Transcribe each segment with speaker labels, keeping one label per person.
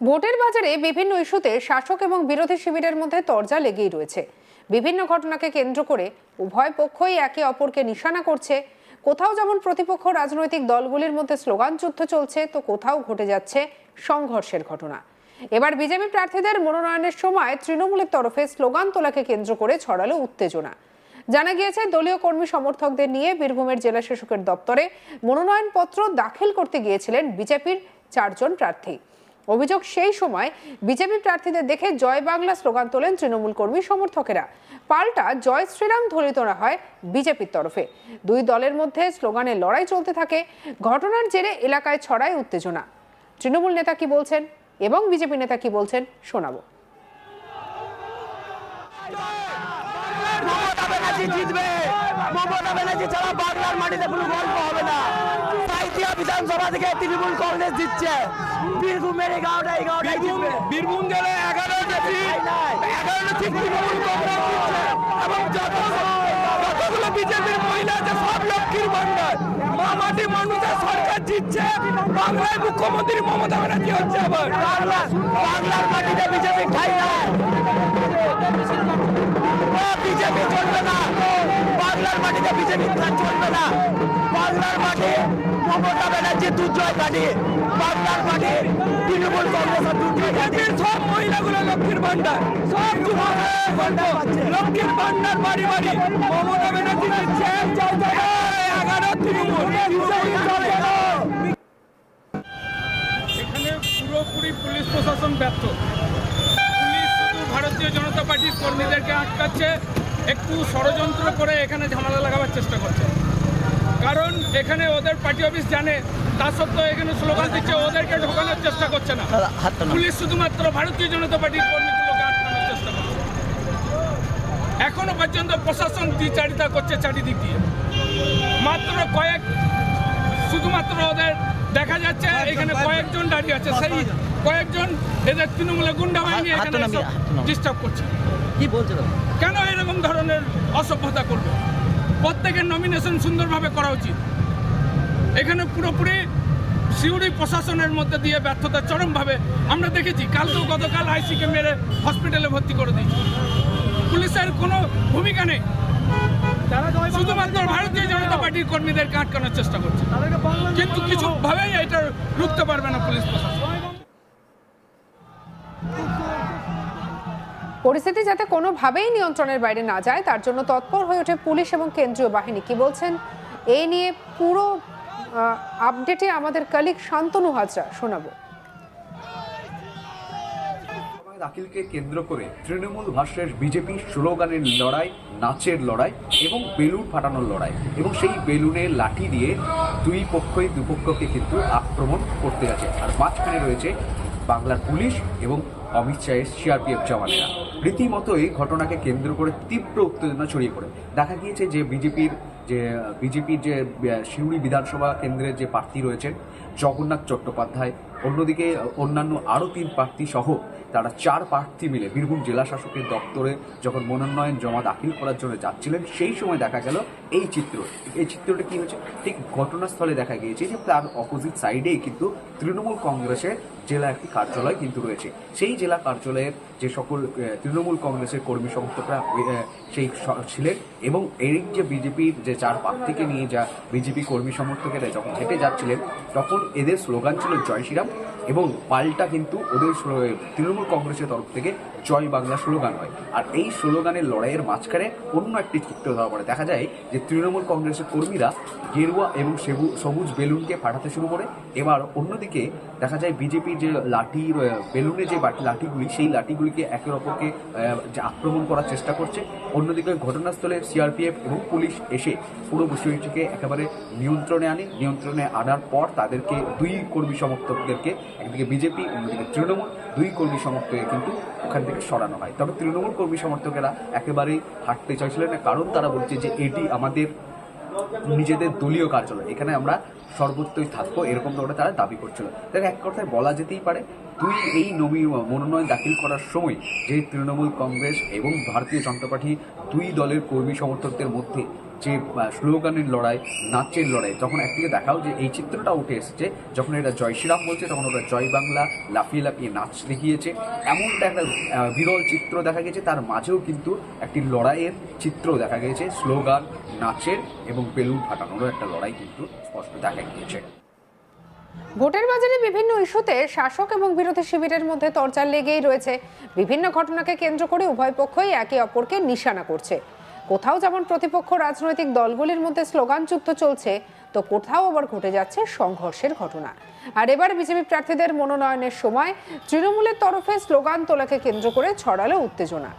Speaker 1: ভোটের বাজারে বিভিন্ন ইস্যুতে শাসক এবং বিরোধী শিবিরের মধ্যে তরজা লেগেই রয়েছে। বিভিন্ন ঘটনাকে কেন্দ্র করে উভয় পক্ষই একে অপরকে নিশানা করছে। কোথাও যেমন প্রতিপক্ষ রাজনৈতিক দলগুলির মধ্যে স্লোগান যুদ্ধ চলছে, তো কোথাও ঘটে যাচ্ছে সংঘর্ষের ঘটনা। এবার বিজেপি প্রার্থীদের মনোনয়নের সময় তৃণমূলের তরফে স্লোগান তোলাকে কেন্দ্র করে ছড়ালো উত্তেজনা। জানা গিয়েছে, দলীয় কর্মী সমর্থকদের নিয়ে বীরভূমের জেলা শাসকের দপ্তরে মনোনয়নপত্র দাখিল করতে গিয়েছিলেন বিজেপির 4 জন প্রার্থী। অভিযোগ, সেই সময় বিজেপি প্রার্থীদের দেখে জয় বাংলা স্লোগান তোলেন তৃণমূল কর্মী সমর্থকেরা। পাল্টা জয় শ্রীরাম ধ্বনি তোলা হয় বিজেপির তরফে। দুই দলের মধ্যে স্লোগানের লড়াই চলতে থাকে। ঘটনার জেরে এলাকায় ছড়ায় উত্তেজনা। তৃণমূল নেতা কি বলছেন এবং বিজেপি নেতা কি বলছেন শোনাবো।
Speaker 2: মমতা ব্যানার্জি জিতবে। মমতা ব্যানার্জি ছাড়া বাংলার মাটিতে কোনো গল্প হবে না। সাঁইথিয়া বিধানসভা থেকে তৃণমূল কংগ্রেস জিতছে। বীরভূমের 11টাই জিতবে। বীরভূম জেলায় 11টা সিট তৃণমূল কংগ্রেস জিতছে। এবং যতগুলো বিজেপির মহিলা আছে সব লক্ষ্মীর ভান্ডার। মামাটি মানুষের সরকার জিতছে। বাংলায় মুখ্যমন্ত্রী মমতা ব্যানার্জি হচ্ছে। আবার বাংলার মাটিতে বিজেপি ঠাই নাই। বিজেপি চলবে না। বাংলার মাটিতে বিজেপি চলবে না। বাংলার মাটি মমতা ব্যানার্জি দুর্জয় কাটি। বাংলার মাটি তৃণমূল কংগ্রেসের দুর্জয় কাটি। সব মহিলাগুলো লক্ষ্মীর ভান্ডার, সব লক্ষ্মীর ভান্ডার বাড়ি বাড়ি মমতা ব্যানার্জি দিচ্ছে। 11 তৃণমূল।
Speaker 3: এখানে পুরোপুরি পুলিশ প্রশাসন ব্যর্থ। পুলিশ শুধু ভারতীয় জনতা পার্টির কর্মীদেরকে আটকাচ্ছে, একটু ষড়যন্ত্র করে এখানে ঝামেলা লাগাবার চেষ্টা করছে। কারণ এখানে ওদের পার্টি অফিস জানে, তা সত্ত্বেও এখানে স্লোগান দিচ্ছে, ওদেরকে ঢোকানোর চেষ্টা করছে না। পুলিশ শুধুমাত্র ভারতীয় জনতা পার্টির কর্মীগুলোকে আটকানোর চেষ্টা করছে। এখনো পর্যন্ত প্রশাসন দ্বিচারিতা করছে চারিদিক দিয়ে। শুধুমাত্র ওদের দেখা যাচ্ছে এখানে কয়েকজন দাঁড়িয়ে আছে, সেই কয়েকজন এদের তৃণমূলের গুন্ডা বাহিনী এখানে ডিস্টার্ব করছে।
Speaker 2: কি বলছে
Speaker 3: কেন এরকম ধরনের অসভ্যতা করবে? প্রত্যেকের নমিনেশন সুন্দরভাবে করা উচিত। এখানে পুরোপুরি সিউড়ি প্রশাসনের মধ্যে দিয়ে ব্যর্থতা চরমভাবে আমরা দেখেছি। গতকাল আইসিকে মেরে হসপিটালে ভর্তি করে দিয়েছি। পুলিশের কোনো ভূমিকা নেই, শুধুমাত্র ভারতীয় জনতা পার্টির কর্মীদেরকে আটকানোর চেষ্টা করছে। কিন্তু কিছুভাবেই এটা রুখতে পারবে না পুলিশ প্রশাসন।
Speaker 1: পরিস্থিতি যাতে কোনোভাবেই নিয়ন্ত্রণের বাইরে না যায়, তার জন্য তৎপর হয়ে ওঠে পুলিশ এবং কেন্দ্রীয় বাহিনী। কি বলছেন এই নিয়ে পুরো আপডেটে আমাদের কলিগ শান্তনু হাজরা শোনাবো।
Speaker 4: দাখিলকে কেন্দ্র করে তৃণমূল ভার্সেস বিজেপি স্লোগানের লড়াই, নাচের লড়াই এবং বেলুন ফাটানোর লড়াই, এবং সেই বেলুনের লাঠি দিয়ে দুপক্ষকে কিন্তু আক্রমণ করতে গেছে। আর মাঝখানে রয়েছে বাংলার পুলিশ এবং অমিত শাহের সিআরপিএফ জওয়ানেরা। রীতিমতো এই ঘটনাকে কেন্দ্র করে তীব্র উত্তেজনা ছড়িয়ে পড়ে। দেখা গিয়েছে যে বিজেপির যে সিউড়ি বিধানসভা কেন্দ্রের যে প্রার্থী রয়েছেন জগন্নাথ চট্টোপাধ্যায়, অন্যদিকে অন্যান্য আরও 3 প্রার্থী সহ তারা 4 প্রার্থী মিলে বীরভূম জেলা শাসকের দপ্তরে যখন মনোনয়ন জমা দাখিল করার জন্য যাচ্ছিলেন, সেই সময় দেখা গেল এই চিত্রটা কি হয়েছে। ঠিক ঘটনাস্থলে দেখা গিয়েছে যে তার অপোজিট সাইডেই কিন্তু তৃণমূল কংগ্রেসের জেলা একটি কার্যালয় কিন্তু রয়েছে। সেই জেলা কার্যালয়ের যে সকল তৃণমূল কংগ্রেসের কর্মী সমর্থকরা সেই ছিলেন, এবং এই যে বিজেপির যে 4 প্রার্থীকে নিয়ে যা বিজেপি কর্মী সমর্থকেরা যখন হেঁটে যাচ্ছিলেন, তখন এদের স্লোগান ছিল জয় শ্রীরাম, এবং পাল্টা কিন্তু ওদের তৃণমূল কংগ্রেসের তরফ থেকে জয় বাংলা স্লোগান হয়। আর এই স্লোগানের লড়াইয়ের মাঝখানে অন্য একটি চিত্র ধরা পড়ে। দেখা যায় যে তৃণমূল কংগ্রেসের কর্মীরা গেরুয়া এবং সবুজ বেলুনকে ফাটাতে শুরু করে। এবার অন্যদিকে দেখা যায় বিজেপির যে বেলুনের যে লাঠিগুলি, সেই লাঠিগুলিকে একে অপরকে আক্রমণ করার চেষ্টা করছে। অন্যদিকে ঘটনাস্থলে সিআরপিএফ এবং পুলিশ এসে পুরো বিষয়টিকে একেবারে নিয়ন্ত্রণে আনার পর তাদেরকে 2 কর্মী সমর্থকদেরকে, একদিকে বিজেপি অন্যদিকে তৃণমূল, 2 কর্মী সমর্থককে কিন্তু ওখান থেকে সরানো হয়। তবে তৃণমূল কর্মী সমর্থকেরা একেবারেই হাঁটতে চাইছিলেন না, কারণ তারা বলছে যে এটি আমাদের নিজেদের দলীয় কার্যালয়, এখানে আমরা সর্বত্রই থাকবো, এরকম ধরনের তারা দাবি করছিল। তাই এক কথায় বলা যেতেই পারে এই মনোনয়ন দাখিল করার সময় যে তৃণমূল কংগ্রেস এবং ভারতীয় জনতা পার্টি 2 দলের কর্মী সমর্থকদের মধ্যে যে স্লোগানের লড়াই, নাচের লড়াই, যখন একদিকে দেখাও যে এই চিত্রটা উঠে এসেছে, যখন এটা জয় শ্রীরাম বলছে তখন ওরা জয় বাংলা লাফিয়ে লাফিয়ে নাচ দেখিয়েছে, এমনটা একটা বিরল চিত্র দেখা গেছে। তার মাঝেও কিন্তু একটি লড়াইয়ের চিত্র দেখা গেছে, স্লোগান, নাচের এবং বেলুন ফাটানোরও একটা লড়াই কিন্তু স্পষ্ট দেখা গিয়েছে।
Speaker 1: ভোটের বাজারে বিভিন্ন ইস্যুতে শাসক এবং বিরোধী শিবিরের মধ্যে তরজা লেগেই রয়েছে। বিভিন্ন ঘটনাকে কেন্দ্র করে উভয় পক্ষই একে অপরকে নিশানা করছে। কোথাও যেমন প্রতিপক্ষ রাজনৈতিক দলগুলির মধ্যে স্লোগান যুদ্ধ চলছে, তো কোথাও আবার ঘটে যাচ্ছে সংঘর্ষের ঘটনা। আর এবার বিজেপি প্রার্থীদের মনোনয়নের সময় তৃণমূলের তরফে স্লোগান তোলাকে কেন্দ্র করে ছড়ালো উত্তেজনা।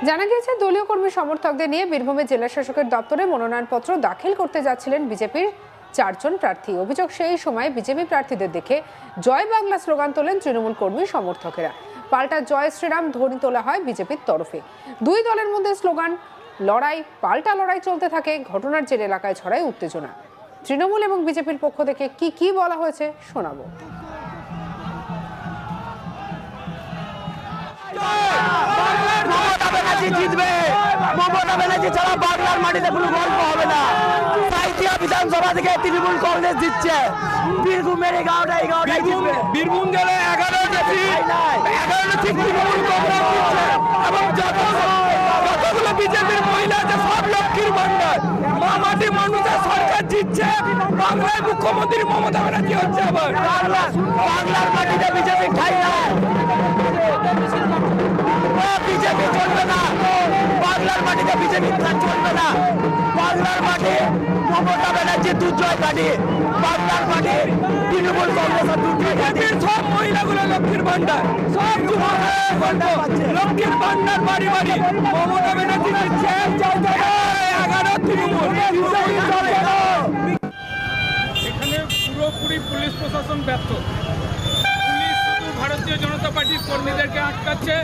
Speaker 1: জানা গিয়েছে দলীয় কর্মী সমর্থকদের নিয়ে বীরভূমের জেলা শাসকের দপ্তরে মনোনয়নপত্র দাখিল করতে যাচ্ছিলেন বিজেপির 4 জন প্রার্থী। অভিযোগ, সেই সময় বিজেপি প্রার্থীদের দেখে জয় বাংলা স্লোগান তোলেন তৃণমূল কর্মী সমর্থকেরা। পাল্টা জয় শ্রীরাম ধ্বনি তোলা হয় বিজেপির তরফে। দুই দলের মধ্যে স্লোগান লড়াই, পাল্টা লড়াই চলতে থাকে। ঘটনার জের এলাকায় ছড়ায় উত্তেজনা। তৃণমূল এবং বিজেপির পক্ষ থেকে কি বলা হয়েছে শোনাবো।
Speaker 2: মমতা ব্যানার্জি জিতবে। মমতা ব্যানার্জি ছাড়া বাংলার মাটিতে কোনো গল্প হবে না। সাঁইথিয়া বিধানসভা থেকে তৃণমূল কংগ্রেস জিতছে। বীরভূমের 11টাই জিতবে। বীরভূম জেলায় 11টা সিট তৃণমূল কংগ্রেস জিতছে। এবং যতগুলো বিজেপির মহিলা আছে সব লক্ষ্মীর ভান্ডার। মা মাটি মানুষের সরকার জিতছে। বাংলায় মুখ্যমন্ত্রী মমতা ব্যানার্জি হচ্ছে। আবার বাংলার মাটিতে বিজেপি ঠাই নাই। বিজেপি চলবে না, বাংলার মাটিতে বিজেপি চলবে না। বাংলার মাটি মমতা ব্যানার্জির দুর্জয় কাটি, বাংলার মাটি তৃণমূল কংগ্রেসের দুর্জয় কাটি। সব মহিলাগুলো লক্ষ্মীর ভান্ডার, সব লক্ষ্মীর ভান্ডার বাড়ি বাড়ি মমতা ব্যানার্জি দিচ্ছে। 11 তৃণমূল।
Speaker 3: এখানে পুরোপুরি পুলিশ প্রশাসন ব্যর্থ। পুলিশ শুধু ভারতীয় জনতা পার্টির কর্মীদেরকে আটকাচ্ছে,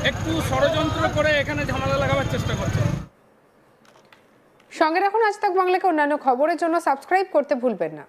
Speaker 3: একটু ষড়যন্ত্র করে এখানে ঝামেলা লাগাবার চেষ্টা করছে।
Speaker 1: সঙ্গে রাখুন আজ তাক বাংলাকে অন্যান্য খবরের জন্য সাবস্ক্রাইব করতে ভুলবেন না।